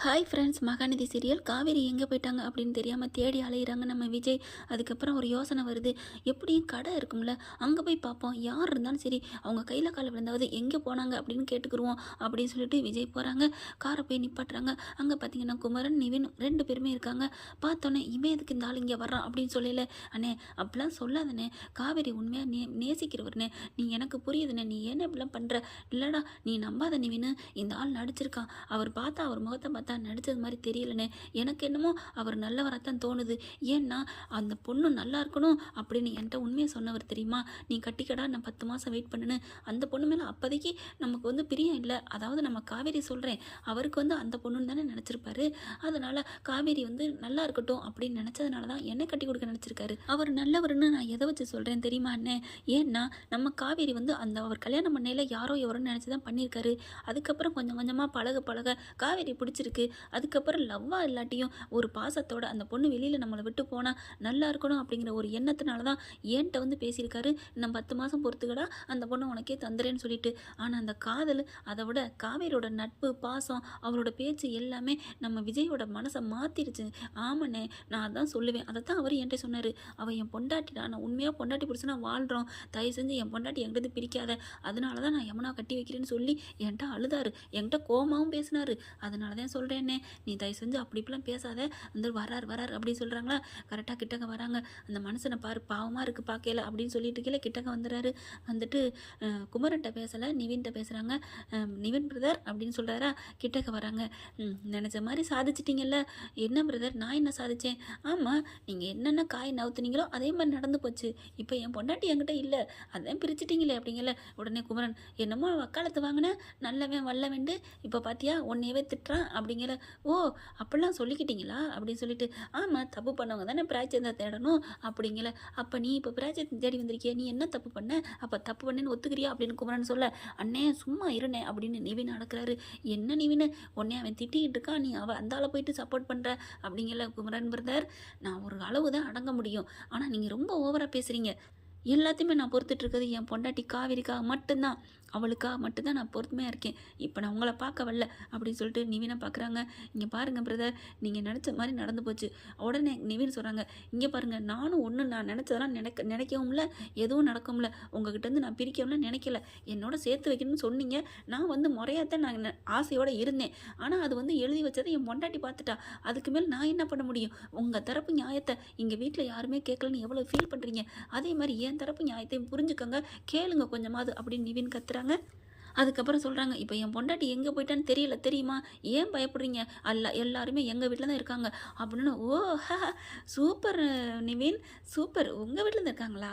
Hi friends, Mahanadi serial Kaveri எங்கே போயிட்டாங்க அப்படின்னு தெரியாமல் தேடி அலையிறாங்க நம்ம விஜய். அதுக்கப்புறம் ஒரு யோசனை வருது. எப்படியும் கடை இருக்கும்ல, அங்கே போய் பார்ப்போம். யார் இருந்தாலும் சரி, அவங்க கையில் கால விழுந்தாவது எங்கே போனாங்க அப்படின்னு கேட்டுக்குருவோம் அப்படின்னு சொல்லிட்டு விஜய் போகிறாங்க. காரை போய் நிப்பாட்டுறாங்க. அங்கே பார்த்தீங்கன்னா குமரன், நிவின் 2 பேருமே இருக்காங்க. பார்த்தோன்னே இவன் எதுக்கு இந்த ஆள் இங்கே வர்றான் அப்படின்னு சொல்லல. அண்ணே அப்படிலாம் சொல்லாதண்ணே, காவேரி உண்மையாக நேசிக்கிறவர்னே, நீ எனக்கு புரியுதுண்ணே, நீ என்ன இப்படிலாம் பண்ணுற? இல்லைடா நீ நம்பாத நிவின், இந்த ஆள் நடிச்சிருக்கான். அவர் பார்த்தா அவர் முகத்தை பார்த்தா நடித்தது மாதிரி தெரியலண்ணே. எனக்கு என்னமோ அவர் நல்லவராகத்தான் தோணுது. ஏன்னா அந்த பொண்ணு நல்லா இருக்கணும் அப்படின்னு என்கிட்ட உண்மையை சொன்னவர் தெரியுமா? நீ கட்டிக்கடா, நான் 10 மாதம் வெயிட் பண்ணுன்னு. அந்த பொண்ணு மேலே அப்போதைக்கு நமக்கு பிரியம் இல்லை. அதாவது நம்ம காவேரி சொல்கிறேன், அவருக்கு அந்த பொண்ணுன்னு தானே நினச்சிருப்பாரு. அதனால் காவேரி நல்லா இருக்கட்டும் அப்படின்னு நினச்சதுனால தான் என்னை கட்டி கொடுக்க நினச்சிருக்காரு. அவர் நல்லவர்னு நான் எதை வச்சு சொல்கிறேன் தெரியுமா அண்ணே? ஏன்னா நம்ம காவேரி அந்த அவர் கல்யாணம் பண்ணையில் யாரோ எவரோன்னு நினச்சி தான் பண்ணியிருக்காரு. அதுக்கப்புறம் கொஞ்சம் கொஞ்சமாக பழக பழக காவேரி பிடிச்சிருக்கு. அதுக்கப்புறம் லவ்வா இல்லாட்டியும் ஒரு பாசத்தோட அந்த பொண்ணு வெளியில் நம்மளை விட்டு போனால் நல்லா இருக்கணும் அப்படிங்கிற ஒரு எண்ணத்தினால தான் என்கிட்ட பேசியிருக்காரு. இன்னும் 10 மாதம் பொறுத்துக்கடா, அந்த பொண்ணு உனக்கே தந்துறேன்னு சொல்லிட்டு. ஆனால் அந்த காதல், அதை விட காவேரியோட நட்பு, பாசம், அவரோட பேச்சு எல்லாமே நம்ம விஜயோட மனசை மாற்றிருச்சு. ஆமாண்ணே, நான் அதான் சொல்லுவேன். அதை தான் அவர் என்கிட்ட சொன்னார். அவள் என் பொண்டாட்டிடா, நான் உண்மையாக பொண்டாட்டி பிடிச்சனா வாழ்கிறோம், தயவு செஞ்சு என் பொண்டாட்டி என்கிட்ட பிரிக்காத, அதனால தான் நான் யமுனா கட்டி வைக்கிறேன்னு சொல்லி என்கிட்ட அழுதாரு. என்கிட்ட கோமாவும் பேசினார். அதனால தான் சொல்கிறேன்னே, நீ தயவு செஞ்சு அப்படி இப்படிலாம் பேசாத. வரார் அப்படின்னு சொல்கிறாங்களா, கரெக்டாக கிட்டக்க வராங்க. அந்த மனுஷனை பாரு, பாவமாக இருக்குது பார்க்கல அப்படின்னு சொல்லிட்டு கீழே கிட்டக்க வந்துடுறாரு. குமரன்ட்ட பேசலை, நிவின்கிட்ட பேசுகிறாங்க. நிவின் பிரதர் அப்படின்னு சொல்கிறாரா, கிட்டக்க வராங்க. நினச்ச மாதிரி சாதிச்சிட்டிங்கல்ல. என்ன பிரதர், நான் என்ன சாதித்தேன்? ஆமாம், நீங்கள் என்னென்ன காய் நவுத்துனீங்களோ அதே மாதிரி நடந்து போச்சு. இப்போ என் பொண்டாட்டி என்கிட்ட இல்லை, அதான் பிரிச்சிட்டிங்களே அப்படிங்கல. உடனே குமரன், என்னமோ வக்காலத்து வாங்கினேன், நல்லவன் வல்லவெண்டு, இப்போ பார்த்தியா உன்னையவே திட்டுறான் அப்படிங்கிற. ஓ, அப்படிலாம் சொல்லிக்கிட்டீங்களா அப்படின்னு சொல்லிட்டு. ஆமாம், தப்பு பண்ணவங்க தானே பிராய்ச்சத்தை தேடணும் அப்படிங்கல. அப்போ நீ இப்போ பிராய்ச்சத்தை தேடி வந்திருக்கிய, நீ என்ன தப்பு பண்ண? அப்போ தப்பு பண்ணேன்னு ஒத்துக்கிறியா அப்படின்னு குமரன் சொல்ல. அண்ணே சும்மா இருனே அப்படின்னு நிவின் நடக்கிறாரு. என்ன நிவின், உடனே அவன் திட்டிகிட்டு இருக்கான், நீ அந்த ஆளை போயிட்டு சப்போர்ட் பண்ணுற அப்படிங்கல. குமரன் பிரதர், நான் ஒரு அளவு தான் அடங்க முடியும், ஆனால் நீங்கள் ரொம்ப ஓவராக பேசுகிறீங்க. எல்லாத்தையுமே நான் பொறுத்துட்ருக்கிறது என் பொண்டாட்டி காவேரிக்காக மட்டும்தான், அவளுக்காக மட்டும்தான் நான் பொறுமையாக இருக்கேன். இப்போ நான் உங்களை பார்க்க வரல அப்படின்னு சொல்லிட்டு நிவினை பார்க்குறாங்க. இங்கே பாருங்கள் பிரதர், நீங்கள் நினச்ச மாதிரி நடந்து போச்சு. உடனே நிவின் சொல்கிறாங்க, இங்கே பாருங்கள், நானும் நான் நினச்சதெல்லாம் நினைக்கவும் இல்லை, எதுவும் நடக்கும்ல. உங்ககிட்டருந்து நான் பிரிக்கவும்ல நினைக்கல. என்னோட சேர்த்து வைக்கணும்னு சொன்னீங்க. நான் முறையாகத்தான் நான் ஆசையோடு இருந்தேன். ஆனால் அது எழுதி வச்சதை என் பொண்டாட்டி பார்த்துட்டா. அதுக்கு மேல் நான் என்ன பண்ண முடியும்? உங்கள் தரப்பு நியாயத்தை இங்கே வீட்டில் யாருமே கேட்கலன்னு எவ்வளோ ஃபீல் பண்ணுறீங்க. அதே மாதிரி என் தரப்பு நியாயத்தையும் புரிஞ்சுக்கோங்க, கேளுங்க கொஞ்சமாவது அப்படின்னு நிவின் கத்துறாங்க. அதுக்கப்புறம் சொல்கிறாங்க, இப்போ என் பொண்டாட்டி எங்கே போயிட்டான்னு தெரியல தெரியுமா? ஏன் பயப்படுறீங்க? எல்லாருமே எங்கள் வீட்டில் தான் இருக்காங்க அப்படின்னு. ஓ, சூப்பர் நிவின், சூப்பர், உங்கள் வீட்டில் தான் இருக்காங்களா?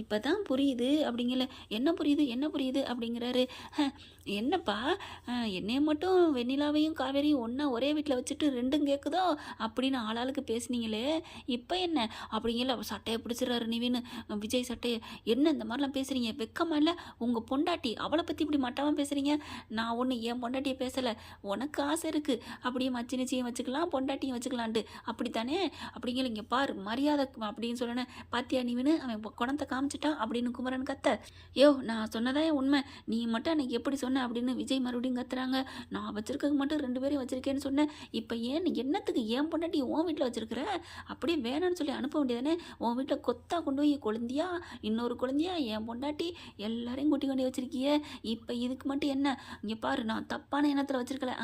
இப்போ தான் புரியுது அப்படிங்கல. என்ன புரியுது அப்படிங்கிறாரு. என்னப்பா, என்னைய மட்டும் வெண்ணிலாவையும் காவேரியும் ஒன்றா ஒரே வீட்டில் வச்சுட்டு ரெண்டும் கேட்குதோ அப்படின்னு ஆளாளுக்கு பேசுனீங்களே, இப்போ என்ன அப்படிங்கல. சட்டையை பிடிச்சிடறாரு நிவின், விஜய் சட்டையை. என்ன இந்த மாதிரிலாம் பேசுகிறீங்க? வெக்கமா இல்லை? உங்கள் பொண்டாட்டி, அவளை பற்றி இப்படி மட்டமாக பேசுகிறீங்க. நான் ஒன்று என் பொண்டாட்டியை பேசலை. உனக்கு ஆசை இருக்குது, அப்படியே மச்சினிச்சியும் வச்சுக்கலாம், பொண்டாட்டியும் வச்சுக்கலான்ட்டு, அப்படித்தானே அப்படிங்கிற. இங்கே பாரு, மரியாதை அப்படின்னு சொல்லணும். பாத்தியா நிவின்னு, அவன் குணத்தை காமிச்சிட்டான் அப்படின்னு குமரன் கத்த. யோ, நான் சொன்னதே உண்மை, நீ மட்டும் அன்னைக்கு எப்படி சொன்ன அப்படின்னு விஜய் மறுபடியும் கத்துறாங்க. நான் வச்சிருக்க மட்டும் 2 பேரையும் வச்சிருக்கேன்னு சொன்னேன். இப்போ ஏன் என்னத்துக்கு என் பொண்டாட்டி உன் வீட்டில் வச்சிருக்கிற? அப்படியே வேணான்னு சொல்லி அனுப்ப வேண்டியதானே? உன் வீட்டில் கொத்தா கொண்டு போய் குழந்தையா, இன்னொரு குழந்தையா, என் பொண்டாட்டி எல்லாரையும் கூட்டி கொண்டு வச்சிருக்கிய. இப்போ இதுக்கு மட்டும் என்ன? இங்கே பாரு, நான் தப்பான எண்ணத்தில் வச்சிருக்கல.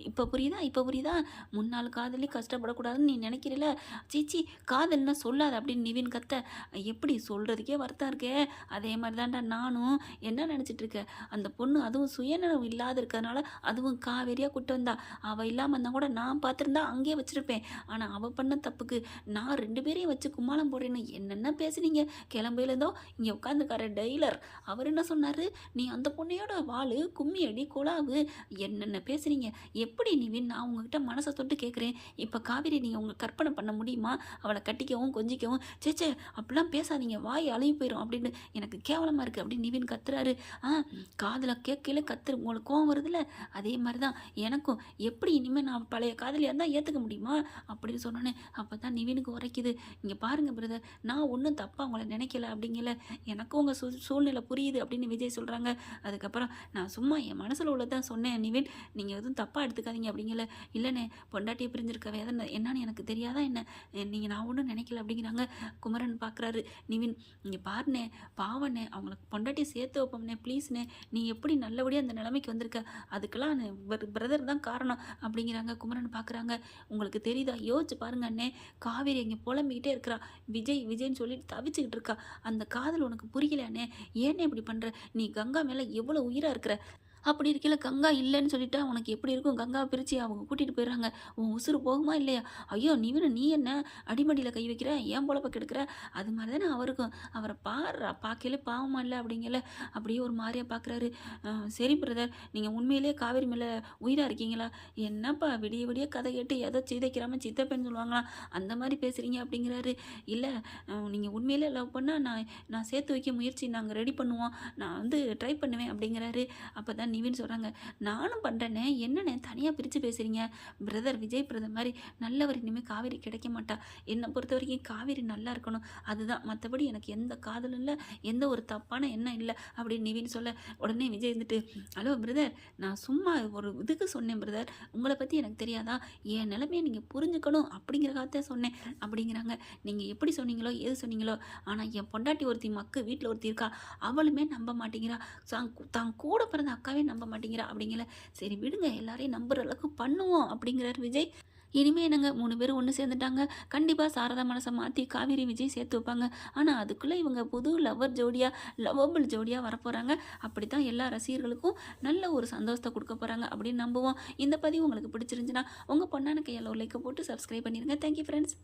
இப்போ புரியுதா? முன்னாள் காதலி கஷ்டப்படக்கூடாதுன்னு நீ நினைக்கிறல? சீச்சி, காதல்னா சொல்லாத அப்படின்னு நிவின் கத்த. எப்படி சொல்கிறதுக்கே வருத்தம் இருக்கே. அதே மாதிரி தான்டா நானும் என்ன நினச்சிட்டு இருக்கேன், அந்த பொண்ணு அதுவும் சுயநலம் இல்லாத இருக்கிறதுனால அதுவும் காவேரியாக கூட்டு வந்தா. அவள் இல்லாமல் இருந்தால் கூட நான் பார்த்துருந்தா அங்கேயே வச்சுருப்பேன். ஆனால் அவள் பண்ண தப்புக்கு நான் 2 பேரையும் வச்சு கும்மாளம் போடுறேன்னு என்னென்ன பேசுனீங்க? கிளம்பையிலேருந்தோ இங்கே உட்காந்துக்கார டெய்லர் அவர் என்ன சொன்னார்? நீ அந்த பொண்ணையோட வாள், கும்மி அடி, குழாவு, என்னென்ன பேசுகிறீங்க? எப்படி நிவின், நான் உங்ககிட்ட மனசை தொட்டு கேட்குறேன். இப்போ காவேரி நீங்கள் உங்களுக்கு கற்பனை பண்ண முடியுமா? அவளை கட்டிக்கவும் கொஞ்சிக்கவும். சேச்சே, அப்படிலாம் பேசாதீங்க, வாய் அழுகி போயிடும் அப்படின்னு எனக்கு கேவலமாக இருக்குது அப்படின்னு நிவின் கத்துறாரு. காதில் கேட்கல உங்களுக்கு கோவம் வருதுல்ல, அதே மாதிரி தான் எனக்கும். எப்படி இனிமேல் நான் பழைய காதலியாக இருந்தால் ஏற்றுக்க முடியுமா அப்படின்னு சொன்னோன்னே அப்போ தான் நிவினுக்கு உரைக்குது. இங்கே பாருங்கள் பிரதர், நான் ஒன்றும் தப்பாக உங்களை நினைக்கல அப்படிங்கல. எனக்கும் உங்கள் சூழ்நிலை புரியுது அப்படின்னு விஜய் சொல்கிறாங்க. அதுக்கப்புறம் நான் சும்மா என் மனசில் உள்ளதான் சொன்னேன் நிவின், நீங்கள் எதுவும் தப்பாக எடுத்துக்காதீங்க அப்படிங்கல. இல்லைண்ணே பொண்டாட்டியை பிரிஞ்சிருக்க வேதனை என்னன்னு எனக்கு தெரியாதா என்ன, நீங்கள் நான் ஒன்றும் நினைக்கல அப்படிங்கிறாங்க. குமரன் பார்க்குறாரு. நிவின் இங்கே பாருண்ணே, பாவண்ணே, அவங்களுக்கு பொண்டாட்டியை சேர்த்து வைப்போம்ண்ணே ப்ளீஸ்ண்ணே, நீ எப்படி நல்லபடியாக அந்த நிலைமைக்கு வந்திருக்க, அதுக்கெல்லாம் பிரதர் தான் காரணம் அப்படிங்கிறாங்க. குமரன் பார்க்குறாங்க. உங்களுக்கு தெரியுதா, யோசிச்சு பாருங்க அண்ணே, காவேரி இங்கே புலம்பிக்கிட்டே இருக்கிறா, விஜய் விஜய்ன்னு சொல்லிட்டு தவிச்சுக்கிட்டு இருக்கா. அந்த காதல் உனக்கு புரியல அண்ணே, ஏன்னே இப்படி பண்ணுற, நீ கங்கா மேலே எவ்வளோ உயிராக இருக்கிற, அப்படி இருக்கையில் கங்கா இல்லைன்னு சொல்லிட்டா உனக்கு எப்படி இருக்கும், கங்காவை பிரித்து அவங்க கூட்டிகிட்டு போயிடுறாங்க, உன் உசுறு போகுமா இல்லையா, ஐயோ நீ என்ன அடிமடியில் கை வைக்கிற, ஏன் பொழப்ப கெடுக்கிற, அது மாதிரி தானே அவருக்கும், அவரை பாடுறா பார்க்கல பாவமா இல்லை அப்படிங்கல. அப்படியே ஒரு மாதிரியாக பார்க்குறாரு. சரி பிரதர், நீங்கள் உண்மையிலேயே காவேரி மேலே உயிராக இருக்கீங்களா, என்னப்பா விடிய விடிய கதை கேட்டு எதோ சிதைக்கிறாம சித்தப்பேன்னு சொல்லுவாங்களா அந்த மாதிரி பேசுகிறீங்க அப்படிங்கிறாரு. இல்லை நீங்கள் உண்மையிலே லவ் பண்ணால் நான் சேர்த்து வைக்க முயற்சி நாங்கள் ரெடி பண்ணுவோம், நான் வந்து ட்ரை பண்ணுவேன் அப்படிங்கிறாரு. அப்போ தான் நிவின் சொல்கிறாங்க, நானும் பண்ணுறேன்னே, என்னண்ணே தனியாக பிரித்து பேசுகிறீங்க, பிரதர் விஜய் பிரதர் மாதிரி நல்லவர் இனிமேல் காவேரி கிடைக்க மாட்டா, என்னை பொறுத்த வரைக்கும் காவேரி நல்லா இருக்கணும், அதுதான், மற்றபடி எனக்கு எந்த காதலும் இல்லை, எந்த ஒரு தப்பான எண்ணம் இல்லை அப்படின்னு நிவின் சொல்ல, உடனே விஜய் இருந்துட்டு, ஹலோ பிரதர், நான் சும்மா ஒரு இதுக்கு சொன்னேன் பிரதர், உங்களை பற்றி எனக்கு தெரியாதா, என் நிலைமையை நீங்கள் புரிஞ்சுக்கணும் அப்படிங்கிறக்காகத்தான் சொன்னேன் அப்படிங்கிறாங்க. நீங்கள் எப்படி சொன்னீங்களோ எது சொன்னீங்களோ, ஆனால் என் பொண்டாட்டி ஒருத்தி மக்கு வீட்டில் ஒருத்தி இருக்கா, அவளுமே நம்ப மாட்டேங்கிறா, தான் கூட பிறந்த அக்காவே நம்ப மாட்டேங்கிறா அப்படிங்கிற. சரி விடுங்க, எல்லாரையும் நம்புற அளவுக்கு பண்ணுவோம் அப்படிங்கிறார் விஜய். இனிமே என்னங்க 3 பேரும் ஒன்று சேர்ந்துட்டாங்க, கண்டிப்பாக சாரதா மனசை மாற்றி காவேரி விஜய் சேர்த்து வைப்பாங்க. ஆனால் அதுக்குள்ளே இவங்க புது லவ்வர் ஜோடியாக, லவ்வபிள் ஜோடியாக வரப்போகிறாங்க. அப்படி தான் எல்லா ரசிகர்களுக்கும் நல்ல ஒரு சந்தோஷத்தை கொடுக்க போகிறாங்க அப்படின்னு நம்புவோம். இந்த பதிவு உங்களுக்கு பிடிச்சிருந்துச்சுன்னா உங்கள் பொண்ணான கையால் ஒரு லைக்கை போட்டு சப்ஸ்கிரைப் பண்ணிடுங்க. Thank you friends.